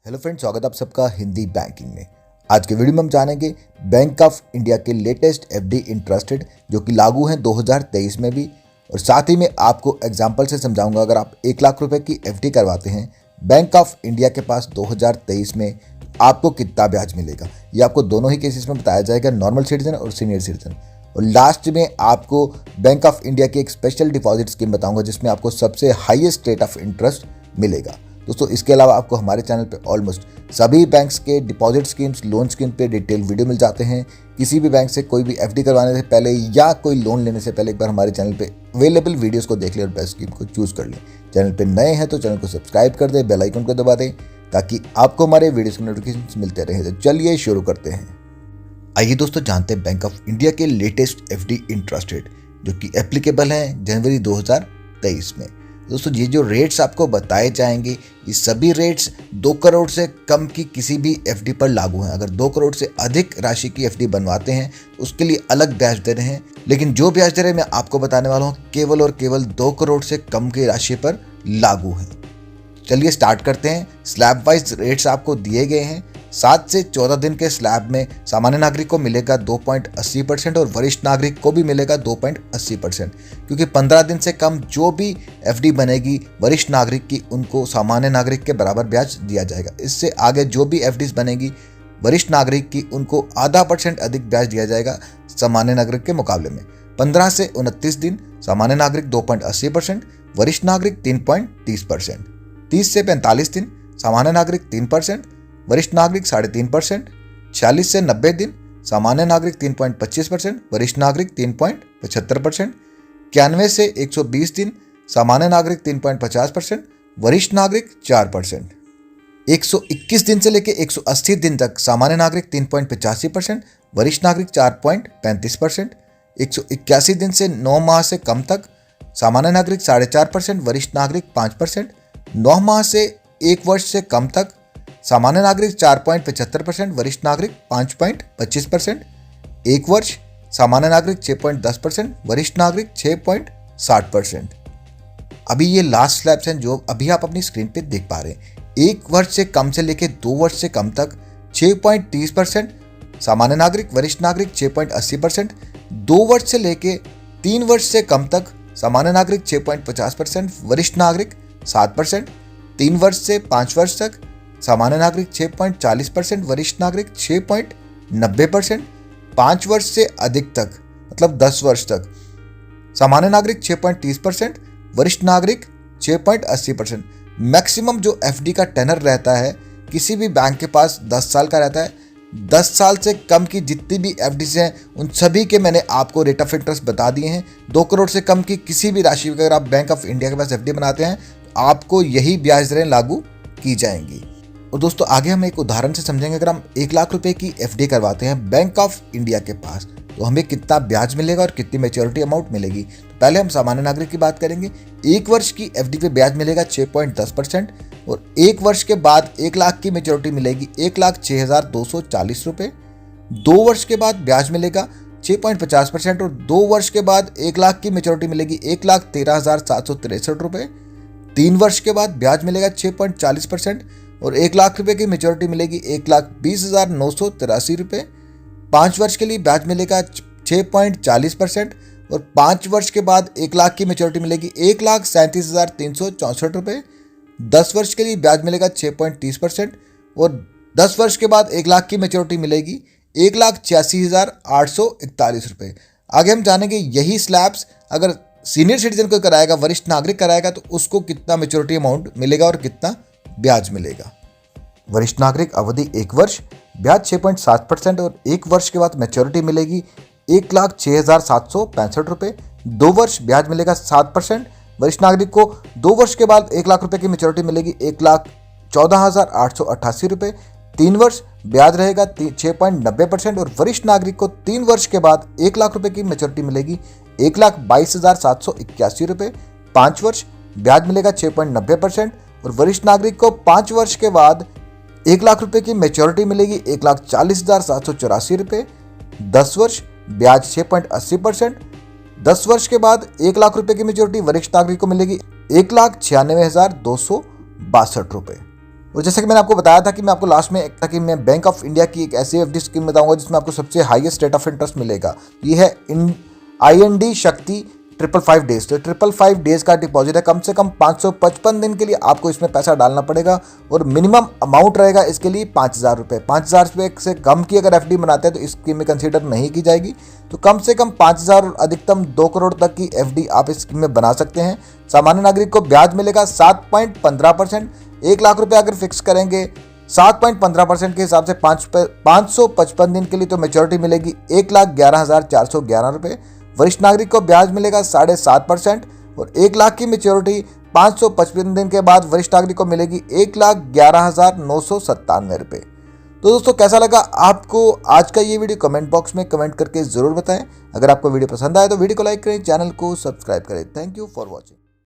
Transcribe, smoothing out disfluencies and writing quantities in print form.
Hello friends, स्वागत आप सबका हिंदी बैंकिंग में। आज के वीडियो में हम जानेंगे बैंक ऑफ इंडिया के लेटेस्ट एफडी इंटरेस्टेड जो कि लागू हैं 2023 में भी, और साथ ही में आपको एग्जांपल से समझाऊंगा अगर आप 1 लाख रुपए की एफडी करवाते हैं बैंक ऑफ इंडिया के पास 2023 में आपको कितना ब्याज मिलेगा। ये आपको दोनों ही केसेस में बताया जाएगा, नॉर्मल सिटीजन और सीनियर सिटीजन। और लास्ट में आपको बैंक ऑफ इंडिया की एक स्पेशल डिपॉजिट स्कीम बताऊंगा जिसमें आपको सबसे हाईएस्ट रेट ऑफ इंटरेस्ट मिलेगा। दोस्तों, इसके अलावा आपको हमारे चैनल पे ऑलमोस्ट सभी बैंक्स के डिपॉजिट स्कीम्स, लोन स्कीम पे डिटेल वीडियो मिल जाते हैं। किसी भी बैंक से कोई भी एफडी करवाने से पहले या कोई लोन लेने से पहले एक बार हमारे चैनल पे अवेलेबल वीडियोस को देख लें और बेस्ट स्कीम को चूज कर लें। चैनल पे नए हैं तो चैनल को सब्सक्राइब कर दें, बेल आइकन को दबा दें ताकि आपको हमारे वीडियोस के नोटिफिकेशन मिलते रहें। तो चलिए शुरू करते हैं। आइए दोस्तों, जानते हैं बैंक ऑफ इंडिया के लेटेस्ट एफडी इंटरेस्ट रेट जो कि एप्लीकेबल हैं जनवरी 2023 में। दोस्तों, ये जो रेट्स आपको बताए जाएंगे ये सभी रेट्स 2 करोड़ से कम की किसी भी एफडी पर लागू हैं। अगर 2 करोड़ से अधिक राशि की एफडी बनवाते हैं तो उसके लिए अलग ब्याज दे रहे हैं, लेकिन जो ब्याज दर मैं आपको बताने वाला हूँ केवल और केवल 2 करोड़ से कम की राशि पर लागू है। चलिए स्टार्ट करते हैं। स्लैब वाइज रेट्स आपको दिए गए हैं। 7 से 14 दिन के स्लैब में सामान्य नागरिक को मिलेगा 2.80% और वरिष्ठ नागरिक को भी मिलेगा 2.80%, क्योंकि 15 दिन से कम जो भी एफडी बनेगी वरिष्ठ नागरिक की उनको सामान्य नागरिक के बराबर ब्याज दिया जाएगा। इससे आगे जो भी एफडीज बनेगी वरिष्ठ नागरिक की उनको आधा % अधिक ब्याज दिया जाएगा सामान्य नागरिक के मुकाबले में। 15 से 29 दिन सामान्य नागरिक 2.80%, वरिष्ठ नागरिक 3.30%। 30 से 45 दिन सामान्य नागरिक 3%, वरिष्ठ नागरिक 3.5%। 46 से 90 दिन सामान्य नागरिक 3.25%, वरिष्ठ नागरिक 3.75%। 91 से 120 दिन सामान्य नागरिक 3.50%, वरिष्ठ नागरिक 4%। 121 दिन से लेकर 180 दिन तक सामान्य नागरिक 3.85%, वरिष्ठ नागरिक 4.35%। 181 दिन से 9 माह से कम तक सामान्य नागरिक 4.5%, वरिष्ठ नागरिक 5%। 9 माह से 1 वर्ष से कम तक सामान्य नागरिक 4.75%, वरिष्ठ नागरिक 5.25%। 1 वर्ष सामान्य नागरिक 6.10%, वरिष्ठ नागरिक 6.60%। अभी ये लास्ट स्लैब्स हैं जो अभी आप अपनी स्क्रीन पे देख पा रहे हैं। 1 वर्ष से कम से लेकर 2 वर्ष से कम तक 6.30% सामान्य नागरिक, वरिष्ठ नागरिक 6.80%। 2 वर्ष से लेकर 3 वर्ष से कम तक सामान्य नागरिक 6.50%, वरिष्ठ नागरिक 7%। 3 वर्ष से 5 वर्ष तक सामान्य नागरिक 6.40%, वरिष्ठ नागरिक 6.90%। 5 वर्ष से अधिक तक मतलब 10 वर्ष तक सामान्य नागरिक 6.30%, वरिष्ठ नागरिक 6.80%। मैक्सिमम जो एफडी का टेनर रहता है किसी भी बैंक के पास 10 साल का रहता है। 10 साल से कम की जितनी भी एफडीज हैं उन सभी के मैंने आपको रेट ऑफ इंटरेस्ट बता दिए हैं। 2 करोड़ से कम की किसी भी राशि अगर आप बैंक ऑफ इंडिया के पास एफडी बनाते हैं तो आपको यही ब्याज दरें लागू की जाएंगी। और दोस्तों, आगे हम एक उदाहरण से समझेंगे। अगर हम 1 लाख रुपए की एफडी करवाते हैं बैंक ऑफ इंडिया के पास तो हमें कितना ब्याज मिलेगा और कितनी मैच्योरिटी अमाउंट मिलेगी। तो पहले हम सामान्य नागरिक की बात करेंगे। 1 वर्ष की एफडी पे ब्याज मिलेगा 6.10% और 1 वर्ष के बाद 1 लाख की मैच्योरिटी मिलेगी 1,06,240 रुपये। 2 वर्ष के बाद ब्याज मिलेगा 6.50% और 2 वर्ष के बाद 1 लाख की मैच्योरिटी मिलेगी 1,13,763 रुपये। 3 वर्ष के बाद ब्याज मिलेगा 6.40% और 1 लाख रुपए की मैच्योरिटी मिलेगी 1,20,983 रुपये। 5 वर्ष के लिए ब्याज मिलेगा 6.40% और 5 वर्ष के बाद 1 लाख की मैच्योरिटी मिलेगी 1,37,364 रुपये। 10 वर्ष के लिए ब्याज मिलेगा 6.30% और 10 वर्ष के बाद 1 लाख की मैच्योरिटी मिलेगी 1,86,841 रुपये। आगे हम जानेंगे यही स्लैब्स अगर सीनियर सिटीजन को कराएगा, वरिष्ठ नागरिक कराएगा तो उसको कितना मैच्योरिटी अमाउंट मिलेगा और कितना ब्याज मिलेगा। वरिष्ठ नागरिक अवधि 1 वर्ष, ब्याज 6.7% और 1 वर्ष के बाद मैच्योरिटी मिलेगी 1,06,765 रुपये। 2 वर्ष ब्याज मिलेगा 7%। वरिष्ठ नागरिक को 2 वर्ष के बाद 1 लाख रुपए की मैच्योरिटी मिलेगी 1,14,888 रुपये। 3 वर्ष ब्याज रहेगा 6.90% और वरिष्ठ नागरिक को 3 वर्ष के बाद 1 लाख रुपए की मैच्योरिटी मिलेगी 1,22,781 रुपये। 5 वर्ष ब्याज मिलेगा 6.90% और वरिष्ठ नागरिक को 5 वर्ष के बाद 1 लाख रुपए की मैच्योरिटी मिलेगी 1,40,784 रुपये। 10 वर्ष ब्याज 6.80%। 10 वर्ष के बाद 1 लाख रुपए की मैच्योरिटी वरिष्ठ नागरिक को मिलेगी 1,96,262 रुपये। और जैसे कि मैंने आपको बताया था कि मैं आपको लास्ट में कि मैं बैंक ऑफ इंडिया की एक ऐसी एफडी स्कीम बताऊंगा जिसमें आपको सबसे हाईएस्ट रेट ऑफ इंटरेस्ट मिलेगा। ये है IND शक्ति 555 डेज। तो 555 डेज का डिपॉजिट है, कम से कम 555 दिन के लिए आपको इसमें पैसा डालना पड़ेगा और मिनिमम अमाउंट रहेगा इसके लिए 5,000 रुपये। 5,000 रुपये से कम की अगर एफडी बनाते हैं तो इस स्कीम में कंसीडर नहीं की जाएगी। तो कम से कम 5,000 और अधिकतम 2 करोड़ तक की एफडी आप इस स्कीम में बना सकते हैं। सामान्य नागरिक को ब्याज मिलेगा 7.15%। 1 लाख रुपये अगर फिक्स करेंगे 7.15% के हिसाब से 555 दिन के लिए तो मेच्योरिटी मिलेगी 1,11,411 रुपये। वरिष्ठ नागरिक को ब्याज मिलेगा 7.5% और 1 लाख की मेच्योरिटी 555 दिन के बाद वरिष्ठ नागरिक को मिलेगी 1,11,997 रुपये। तो दोस्तों कैसा लगा आपको आज का ये वीडियो, कमेंट बॉक्स में कमेंट करके जरूर बताएं। अगर आपको वीडियो पसंद आए तो वीडियो को लाइक करें, चैनल को सब्सक्राइब करें। Thank you for watching.